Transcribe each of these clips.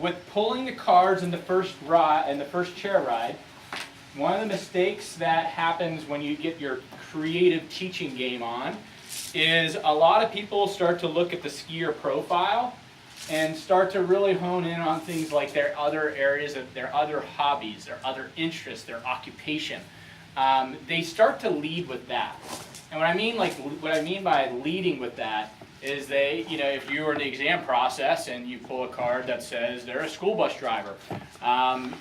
with pulling the cards in the first chair ride, one of the mistakes that happens when you get your creative teaching game on is a lot of people start to look at the skier profile and start to really hone in on things like their other areas of their other hobbies, their other interests, their occupation. They start to lead with that. And what I mean by leading with that is if you were in the exam process and you pull a card that says they're a school bus driver,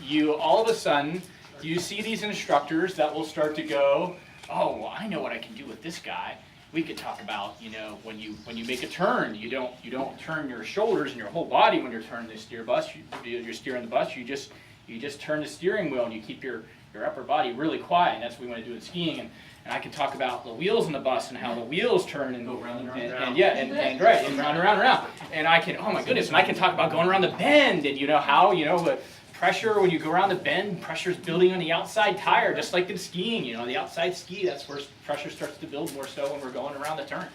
you all of a sudden you see these instructors that will start to go, oh, well, I know what I can do with this guy. We could talk about, when you make a turn, you don't turn your shoulders and your whole body when you're turning the you're steering the bus. You just turn the steering wheel and you keep your upper body really quiet. And that's what we want to do in skiing. And I can talk about the wheels in the bus and how the wheels turn and go round and round and round and round. And I can, oh my goodness, and I can talk about going around the bend and the pressure when you go around the bend, pressure is building on the outside tire, just like in skiing. The outside ski, that's where pressure starts to build more so when we're going around the turn.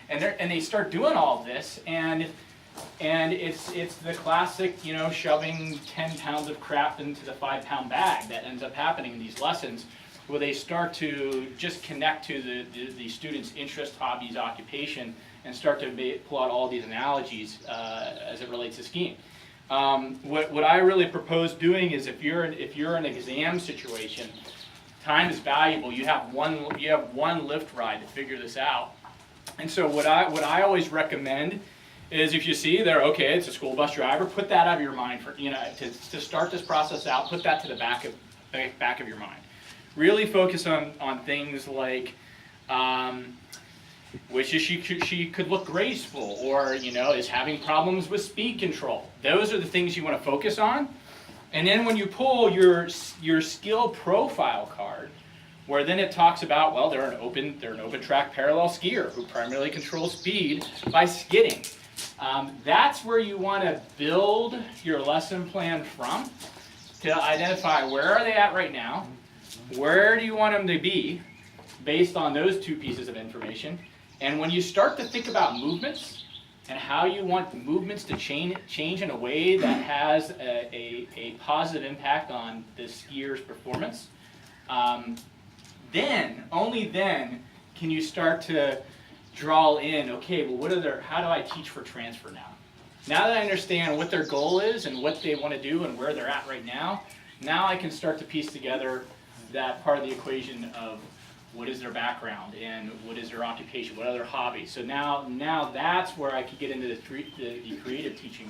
And they start doing all of this, and it's the classic, shoving 10 pounds of crap into the 5-pound bag that ends up happening in these lessons, where they start to just connect to the student's interest, hobbies, occupation, and start to pull out all these analogies as it relates to skiing. What I really propose doing is if you're in an exam situation, time is valuable. You have one lift ride to figure this out. And so what I always recommend is if you see there, okay, it's a school bus driver, put that out of your mind for to start this process out. Put that to the back of your mind. Really focus on things like. Which is she could look graceful, or is having problems with speed control. Those are the things you want to focus on. And then when you pull your skill profile card, where then it talks about, well, they're an open track parallel skier who primarily controls speed by skidding. That's where you want to build your lesson plan from, to identify where are they at right now, where do you want them to be based on those two pieces of information. And when you start to think about movements and how you want the movements to change in a way that has a positive impact on the skier's performance, only then can you start to draw in, okay, well, how do I teach for transfer now? Now that I understand what their goal is and what they want to do and where they're at right now I can start to piece together that part of the equation of what is their background and what is their occupation, what are their hobbies. So now that's where I could get into the creative teaching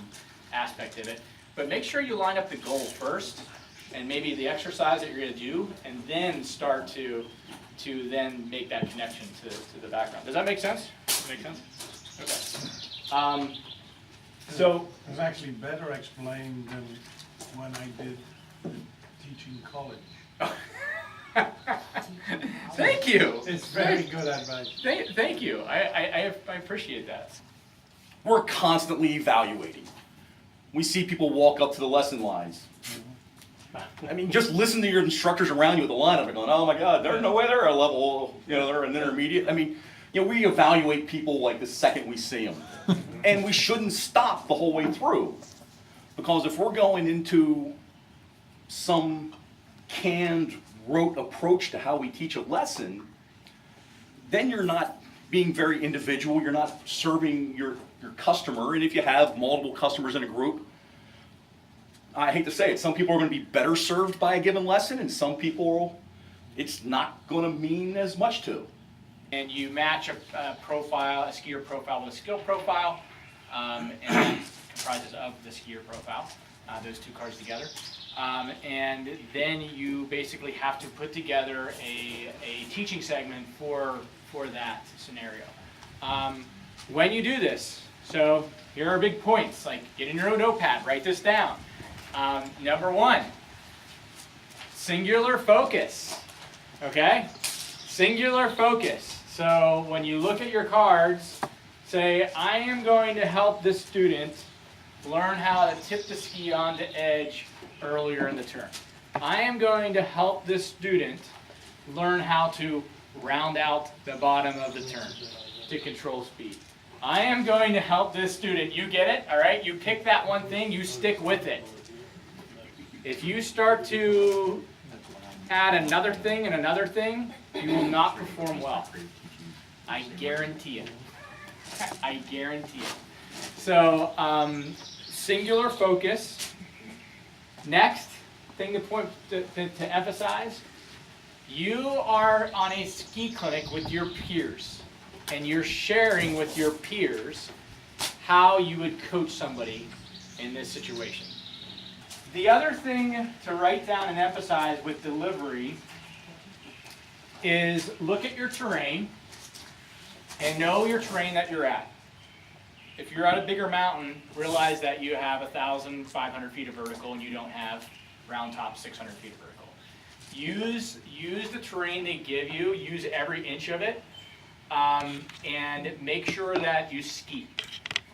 aspect of it. But make sure you line up the goal first, and maybe the exercise that you're going to do, and then start to then make that connection to the background. Does that make sense? Make sense? Okay. So it was actually better explained than when I did teaching college. Thank you. It's very good advice. Thank you. I appreciate that. We're constantly evaluating. We see people walk up to the lesson lines. I mean, just listen to your instructors around you with the lineup. They're going, oh my God, there's no way they're a level, they're an intermediate. I mean, we evaluate people like the second we see them. And we shouldn't stop the whole way through. Because if we're going into some canned, rote approach to how we teach a lesson, then you're not being very individual, you're not serving your customer, and if you have multiple customers in a group, I hate to say it, some people are going to be better served by a given lesson, and some people it's not going to mean as much to. And you match a skier profile with a skill profile, and that comprises of the skier profile, those two cards together. And then you basically have to put together a teaching segment for that scenario. When you do this, so here are big points, like get in your own notepad, write this down. Number one, singular focus, okay? Singular focus. So when you look at your cards, say, I am going to help this student learn how to tip the ski onto edge earlier in the turn. I am going to help this student learn how to round out the bottom of the turn to control speed. I am going to help this student. You get it? All right? You pick that one thing, you stick with it. If you start to add another thing and another thing, you will not perform well. I guarantee it. I guarantee it. So, singular focus. Next thing to emphasize, you are on a ski clinic with your peers, and you're sharing with your peers how you would coach somebody in this situation. The other thing to write down and emphasize with delivery is look at your terrain and know your terrain that you're at. If you're at a bigger mountain, realize that you have 1,500 feet of vertical and you don't have Roundtop 600 feet of vertical. Use the terrain they give you, use every inch of it, and make sure that you ski.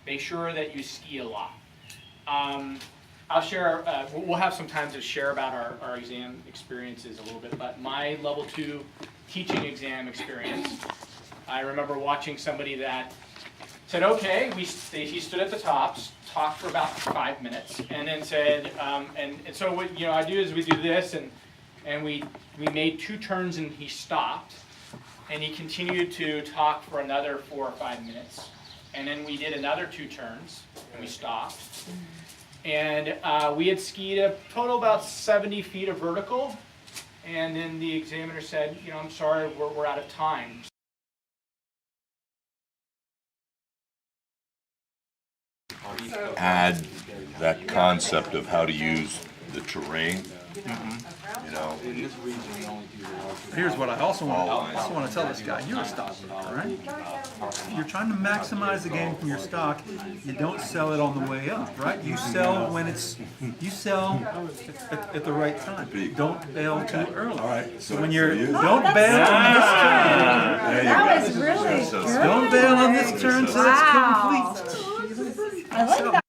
Make sure that you ski a lot. I'll share, we'll have some time to share about our exam experiences a little bit, but my level 2 teaching exam experience, I remember watching somebody that said, okay, he stood at the tops, talked for about 5 minutes, and then said, and so what I do is we do this, and we made 2 turns and he stopped, and he continued to talk for another 4 or 5 minutes, and then we did another 2 turns, and we stopped. And we had skied a total about 70 feet of vertical, and then the examiner said, I'm sorry, we're out of time. Add that concept of how to use the terrain, Here's what I also want to tell this guy. You're a stockbroker, right? You're trying to maximize the gain from your stock. You don't sell it on the way up, right? You sell when you sell at the right time. Don't bail too early. All right. So when don't bail on this turn. That was really good. Don't bail on this turn till it's Wow. complete. I like that.